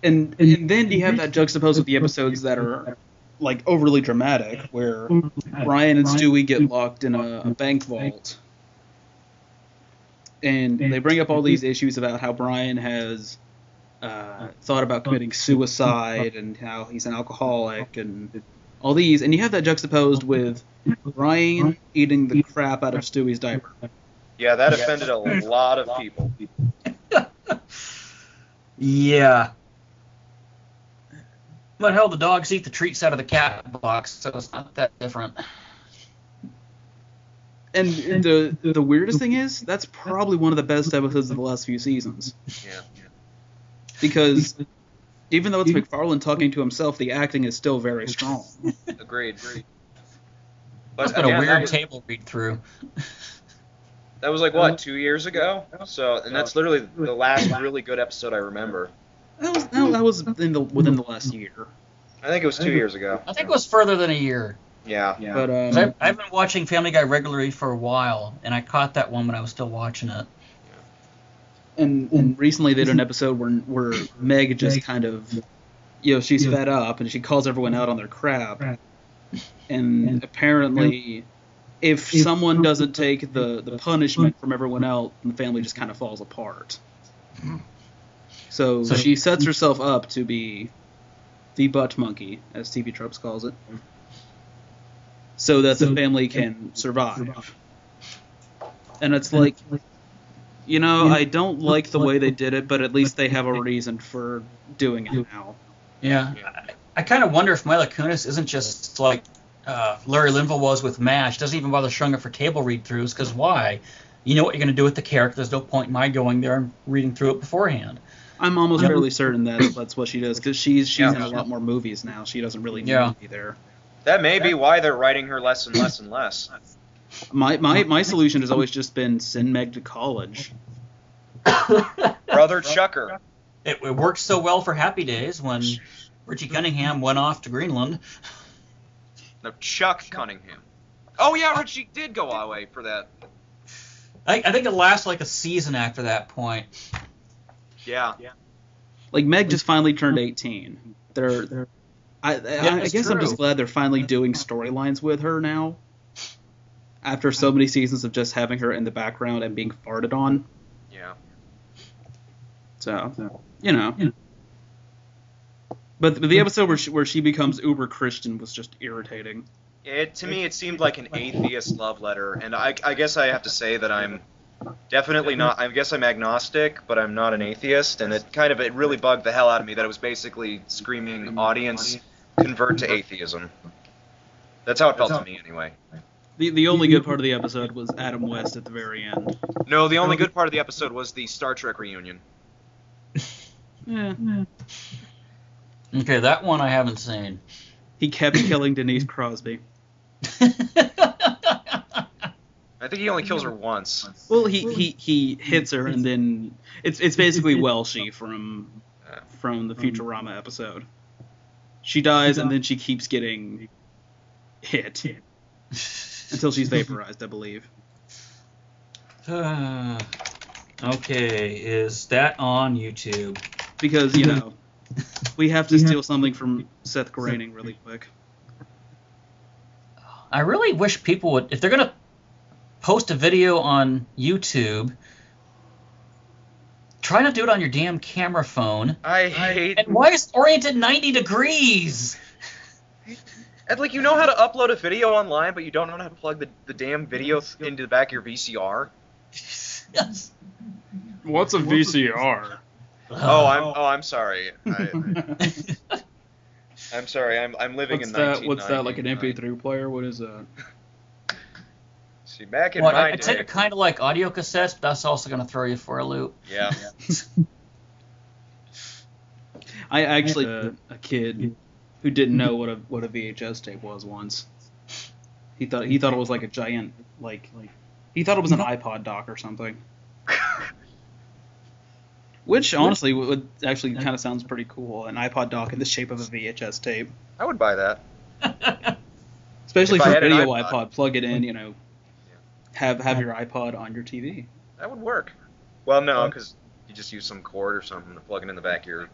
and then you have that juxtaposed with the episodes that are like overly dramatic, where Brian and Stewie get locked in a bank vault, and they bring up all these issues about how Brian has thought about committing suicide and how he's an alcoholic and all these, and you have that juxtaposed with Brian eating the crap out of Stewie's diaper. Yeah, that offended a lot of people. Yeah. But hell, the dogs eat the treats out of the cat box, so it's not that different. And the weirdest thing is, that's probably one of the best episodes of the last few seasons. Yeah. Because even though it's McFarlane talking to himself, the acting is still very strong. Agreed. That's But been a again, weird table read through. that was like, what, 2 years ago? So, and that's literally the last really good episode I remember. That was within the last year. I think it was 2 years ago. I think it was further than a year. Yeah. But 'Cause I've been watching Family Guy regularly for a while, and I caught that one when I was still watching it. and recently they did an episode where Meg just kind of, she's fed up and she calls everyone out on their crap. And apparently, if someone doesn't take the punishment from everyone else, the family just kind of falls apart. So she sets herself up to be the butt monkey, as TV Tropes calls it, so that the family can survive. And it's like, I don't like the way they did it, but at least they have a reason for doing it now. Yeah. I kind of wonder if Mila Kunis isn't just like Larry Linville was with MASH, doesn't even bother showing up for table read-throughs, because why? You know what you're going to do with the character. There's no point in my going there and reading through it beforehand. I'm almost fairly certain that's what she does, because she's in a lot more movies now. She doesn't really need to be there. That may be why they're writing her less and less and less. My solution has always just been send Meg to college. Brother Chucker. It worked so well for Happy Days when Richie Cunningham went off to Greenland. No, Chuck Cunningham. Oh yeah, Richie did go away for that. I think it lasted like a season after that point. Yeah. Like Meg just finally turned 18. I guess I'm just glad they're finally doing storylines with her now. After so many seasons of just having her in the background and being farted on. Yeah. So, But the episode where she becomes uber Christian was just irritating. To me, it seemed like an atheist love letter, and I guess I have to say that I'm definitely not. I guess I'm agnostic, but I'm not an atheist, and it really bugged the hell out of me that it was basically screaming, audience, convert to atheism. That's how it felt to me, anyway. The only good part of the episode was Adam West at the very end. No, the only good part of the episode was the Star Trek reunion. Yeah. Okay, that one I haven't seen. He kept killing Denise Crosby. I think he only kills her once. Well, he hits her, and then it's basically Welshie from the Futurama episode. She dies, and then she keeps getting hit until she's vaporized, I believe. Okay, is that on YouTube? Because, we have to steal something from Seth Groening really quick. I really wish people would, if they're going to post a video on YouTube, try not to do it on your damn camera phone. I hate... And why is it oriented 90 degrees? And, you know how to upload a video online, but you don't know how to plug the damn video into the back of your VCR? Yes. What's a VCR? I'm sorry. I'm sorry. I'm living in 1990. What's that, like an MP3 player? What is that? See, back in my day... I'd say they're kind of like audio cassettes, but that's also going to throw you for a loop. Yeah. I actually a kid who didn't know what a VHS tape was once. He thought it was like a giant he thought it was an iPod dock or something. Which honestly would actually kind of sounds pretty cool. An iPod dock in the shape of a VHS tape. I would buy that. Especially If I for had an video iPod. iPod, plug it in, have your iPod on your TV. That would work. Well, no, because you just use some cord or something to plug it in the back of your...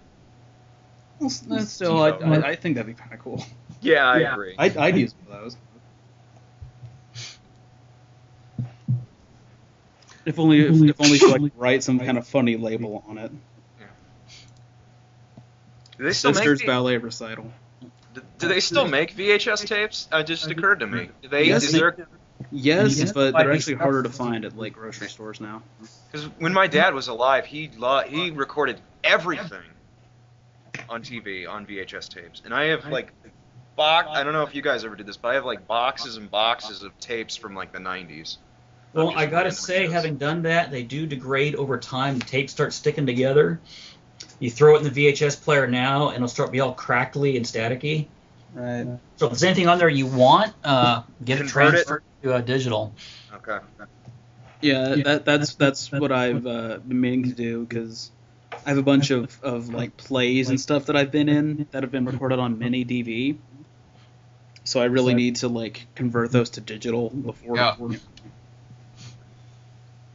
Well, still, I think that'd be kind of cool. Yeah, I agree. I'd use one of those. If only so I could write some kind of funny label on it. Yeah. Do they still Sisters make Ballet Recital. Do they still make VHS tapes? It just occurred to me. Do they? Yes, Is there? Yes, but they're actually harder to find at like grocery stores now. Because when my dad was alive, he recorded everything on TV on VHS tapes, and I have like I don't know if you guys ever did this, but I have like boxes and boxes of tapes from like the 90s. Well, I gotta say, having done that, they do degrade over time. The tapes start sticking together. You throw it in the VHS player now, and it'll start to be all crackly and staticky. Right. So if there's anything on there you want, get it Convert it. transferred to digital. Okay. Yeah, that's what I've been meaning to do, because I have a bunch of like plays and stuff that I've been in that have been recorded on mini DV. So I really need to like convert those to digital before. Yeah.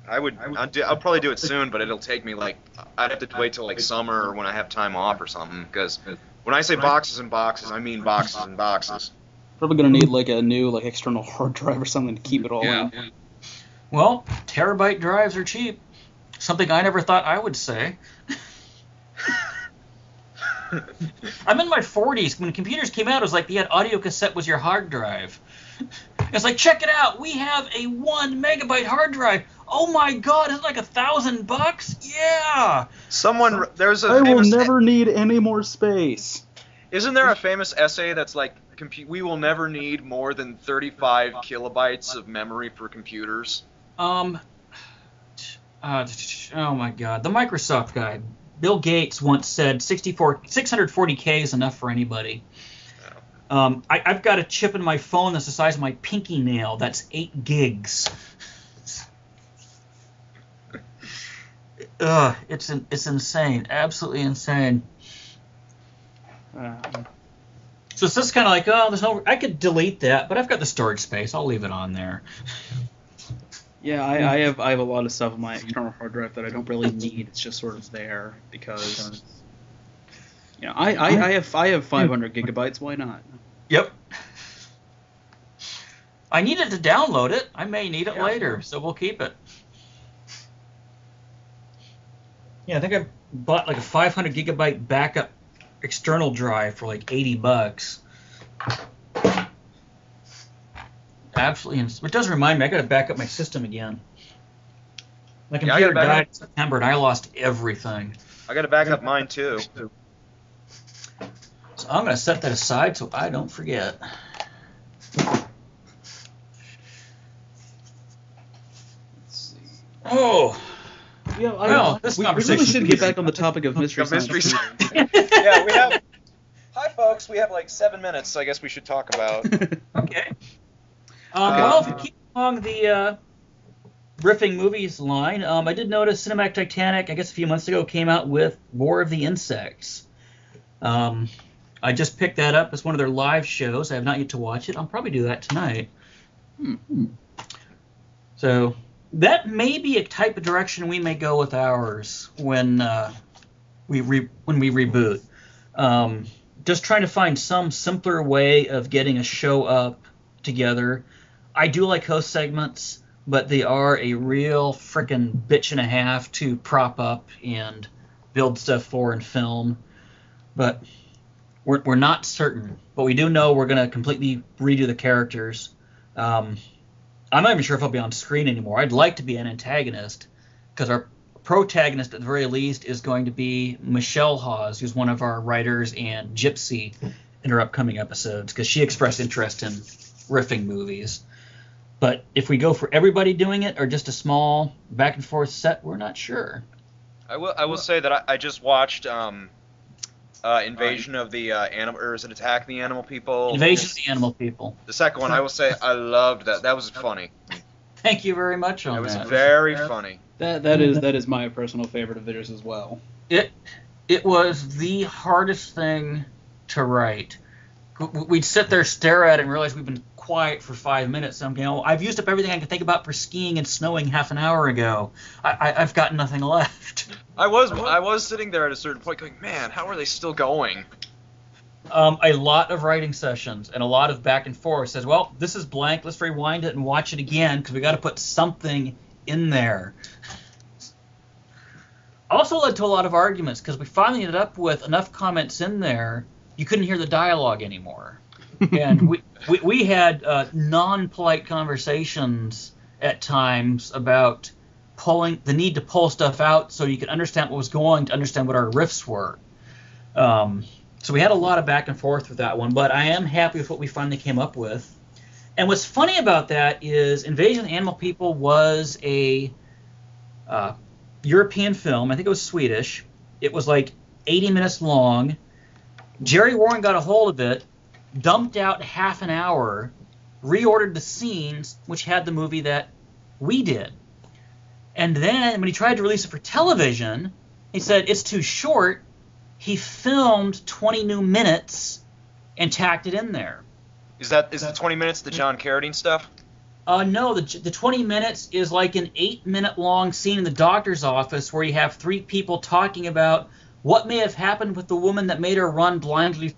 I'll probably do it soon, but it'll take me like I'd have to wait till like summer or when I have time off or something. Because when I say boxes and boxes, I mean boxes and boxes. Probably gonna need like a new like external hard drive or something to keep it all in. Yeah. Well, terabyte drives are cheap. Something I never thought I would say. I'm in my 40s. When computers came out, it was like the audio cassette was your hard drive. It's like, check it out. We have a 1 megabyte hard drive. Oh my God, it's like $1,000. Yeah. There's a I will famous. never need any more space. Isn't there a famous essay that's like, we will never need more than 35 kilobytes of memory for computers? Oh my God, the Microsoft guy, Bill Gates, once said 640K is enough for anybody. I've got a chip in my phone that's the size of my pinky nail. That's 8 gigs. It's insane, absolutely insane. So it's just kind of like, there's no. I could delete that, but I've got the storage space. I'll leave it on there. Yeah, I have a lot of stuff on my external hard drive that I don't really need. It's just sort of there because I have 500 gigabytes. Why not? Yep. I needed to download it. I may need it later, so we'll keep it. Yeah, I think I bought like a 500 gigabyte backup external drive for like $80. Absolutely. It does remind me, I got to back up my system again. My computer died in September, and I lost everything. I got to back up mine too. So I'm going to set that aside so I don't forget. Let's see. Oh. Yeah, this we conversation really should get back on the topic of mystery science. Yeah, we have. Hi, folks. We have like 7 minutes, so I guess we should talk about. Okay. Well, if we keep along the riffing movies line, I did notice Cinematic Titanic, I guess a few months ago, came out with War of the Insects. I just picked that up as one of their live shows. I have not yet to watch it. I'll probably do that tonight. So that may be a type of direction we may go with ours when we reboot. Just trying to find some simpler way of getting a show up together. I do like host segments, but they are a real frickin' bitch and a half to prop up and build stuff for and film. But we're not certain. But we do know we're going to completely redo the characters. I'm not even sure if I'll be on screen anymore. I'd like to be an antagonist, because our protagonist, at the very least, is going to be Michelle Hawes, who's one of our writers, and Gypsy in her upcoming episodes, because she expressed interest in riffing movies. But if we go for everybody doing it or just a small back and forth set, we're not sure. I will say that I just watched Invasion of the animal, or is it Attack the Animal People? Invasion of the Animal People. The second one, I will say, I loved that. That was funny. Thank you very much on That that. was very funny. That is my personal favorite of theirs as well. It was the hardest thing to write. We'd sit there, stare at it, and realize we've been quiet for 5 minutes. And, I've used up everything I could think about for skiing and snowing half an hour ago. I've got nothing left. I was sitting there at a certain point going, man, how are they still going? A lot of writing sessions and a lot of back and forth. Says, well, this is blank. Let's rewind it and watch it again because we got to put something in there. Also led to a lot of arguments because we finally ended up with enough comments in there you couldn't hear the dialogue anymore. And we had non-polite conversations at times about the need to pull stuff out so you could understand what was going to understand what our riffs were. So we had a lot of back and forth with that one, but I am happy with what we finally came up with. And what's funny about that is Invasion of the Animal People was a European film. I think it was Swedish. It was like 80 minutes long. Jerry Warren got a hold of it, dumped out half an hour, reordered the scenes, which had the movie that we did. And then when he tried to release it for television, he said it's too short. He filmed 20 new minutes and tacked it in there. Is the 20 minutes the John Carradine stuff? No, the 20 minutes is like an 8-minute long scene in the doctor's office where you have 3 people talking about what may have happened with the woman that made her run blindly,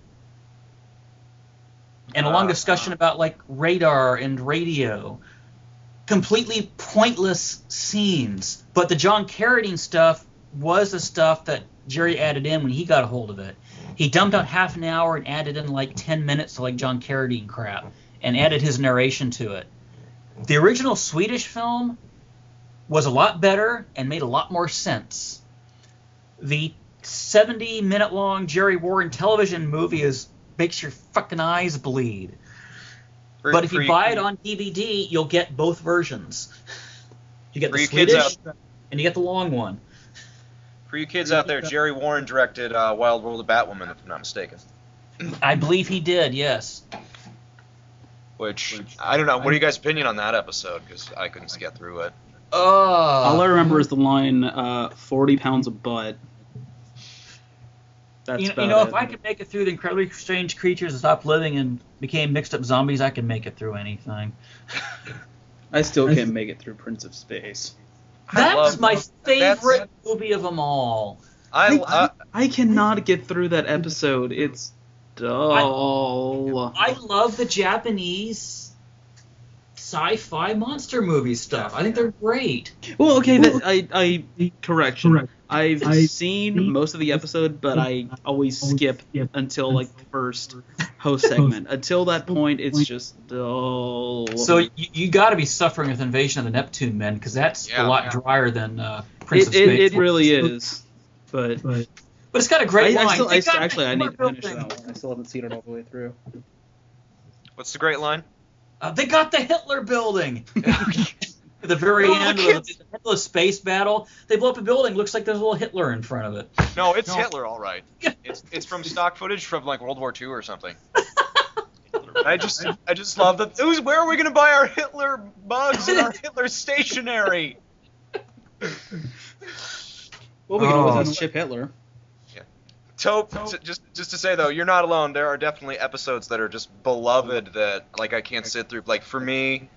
and a long discussion about like radar and radio. Completely pointless scenes, but the John Carradine stuff was the stuff that Jerry added in when he got a hold of it. He dumped out half an hour and added in like 10 minutes of like John Carradine crap and added his narration to it. The original Swedish film was a lot better and made a lot more sense. The 70-minute long Jerry Warren television movie makes your fucking eyes bleed. But if you buy it on DVD, you'll get both versions. You get the Swedish and you get the long one. For you kids out there, Jerry Warren directed Wild World of Batwoman, if I'm not mistaken. I believe he did, yes. Which, I don't know, what are you guys' opinion on that episode? Because I couldn't get through it. All I remember is the line, 40 pounds of butt. That's you know, if I could make it through the incredibly strange creatures that stopped living and became mixed up zombies, I can make it through anything. I still can't make it through Prince of Space. That's my favorite movie of them all. I cannot get through that episode. It's dull. I love the Japanese sci-fi monster movie stuff. I think they're great. Well, okay, correction. I've seen most of the episode, but I always skip until like the first host segment. Until that point, it's just dull. So you got to be suffering with Invasion of the Neptune Men, because that's a lot drier than Prince of Space. It really is. But it's got a great line. I need to finish that one. I still haven't seen it all the way through. What's the great line? They got the Hitler building. At the very end of the endless space battle, they blow up a building. Looks like there's a little Hitler in front of it. No, it's Hitler, all right. It's from stock footage from like World War II or something. I just love that. Where are we gonna buy our Hitler mugs and our Hitler stationery? Well, we can always ship Hitler. Yeah. Tope, just to say though, you're not alone. There are definitely episodes that are just beloved that like I can't sit through. Like for me,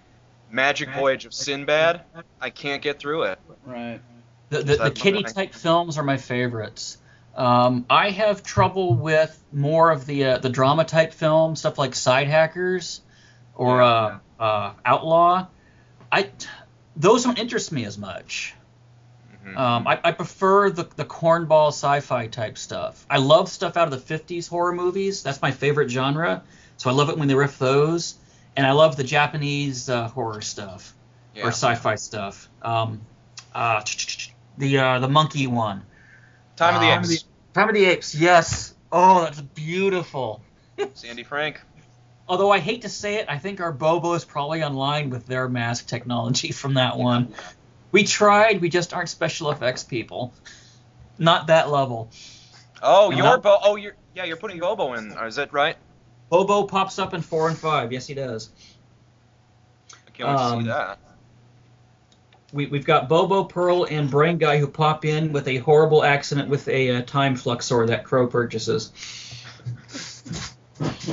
Magic Voyage of Sinbad, I can't get through it. Right. The kiddie type films are my favorites. I have trouble with more of the drama type films, stuff like Side Hackers or Outlaw. Those don't interest me as much. Mm-hmm. I prefer the cornball sci-fi type stuff. I love stuff out of the 50s horror movies. That's my favorite genre. So I love it when they riff those. And I love the Japanese horror stuff or sci-fi stuff. The monkey one. Time of the Apes. Time of the Apes, yes. Oh, that's beautiful. Sandy Frank. Although I hate to say it, I think our Bobo is probably online with their mask technology from that one. We tried, we just aren't special effects people. Not that level. Oh, And you're that- you're putting Bobo in. Is that right? Bobo pops up in 4 and 5. Yes, he does. I can't wait to see that. We've got Bobo, Pearl, and Brain Guy who pop in with a horrible accident with a time fluxor that Crow purchases.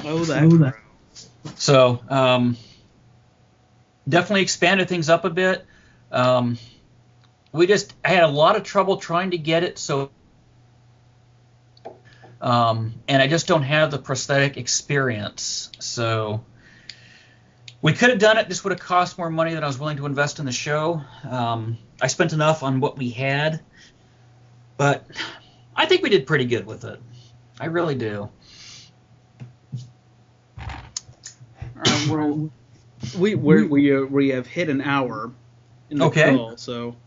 Oh, that. So, definitely expanded things up a bit. I had a lot of trouble trying to get it, so, and I just don't have the prosthetic experience. So, we could have done it. This would have cost more money than I was willing to invest in the show. I spent enough on what we had, but I think we did pretty good with it. I really do. Well, we have hit an hour in the call, so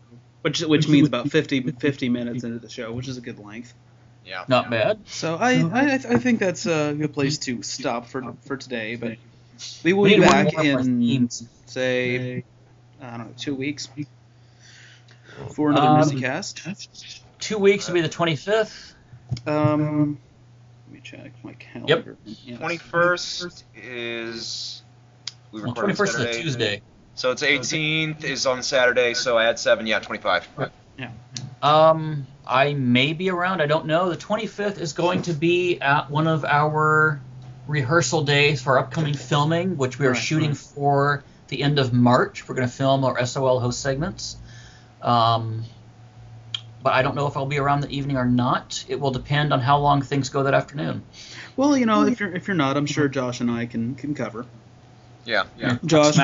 which means about 50 minutes into the show, which is a good length. Yeah. Not bad. So I think that's a good place to stop for today. But we will We be need one back more of our in themes. say I don't know 2 weeks for another MSTieCast. 2 weeks will be the 25th. Let me check my calendar. Yes. 21st is. We record 21st is a Saturday. Tuesday. So it's 18th is on Saturday. So add 7. Yeah, 25. Yeah. I may be around. I don't know. The 25th is going to be at one of our rehearsal days for upcoming filming, which we are shooting for the end of March. We're going to film our SOL host segments. But I don't know if I'll be around the evening or not. It will depend on how long things go that afternoon. Well, if you're not, I'm sure Josh and I can cover. Yeah. Josh,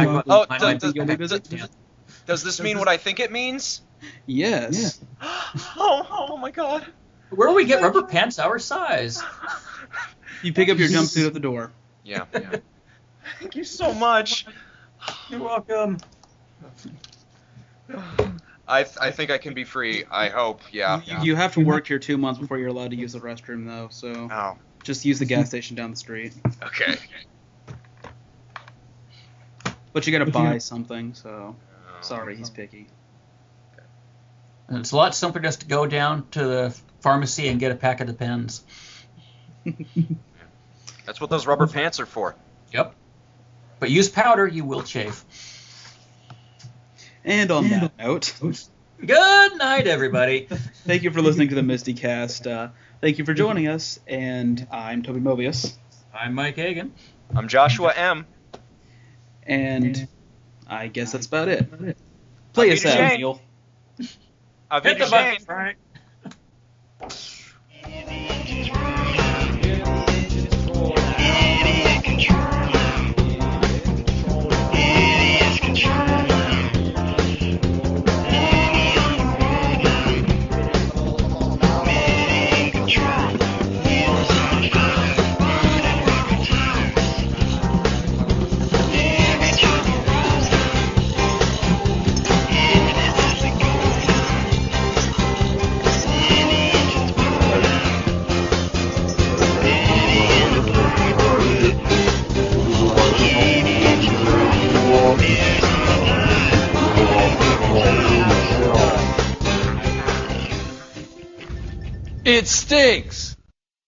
Does this mean what I think it means? Yes. Oh my God. Where do we get rubber pants our size? You pick up your jumpsuit at the door. Yeah. Thank you so much. You're welcome. I think I can be free. I hope. Yeah. You have to work here 2 months before you're allowed to use the restroom, though. So Oh. just use the gas station down the street. Okay. But you got to buy something. So sorry, he's picky. And it's a lot simpler just to go down to the pharmacy and get a pack of Depends. That's what those rubber pants are for. Yep. But use powder, you will chafe. And on that note, Good night, everybody. thank you for listening to the MSTieCast. Thank you for joining us, and I'm Toby Mobius. I'm Mike Hagan. I'm Joshua M. And I guess that's about it. Play us Auf out, Wiedersehen. Neil. Auf Hit the Wiedersehen. button, Frank. It stinks.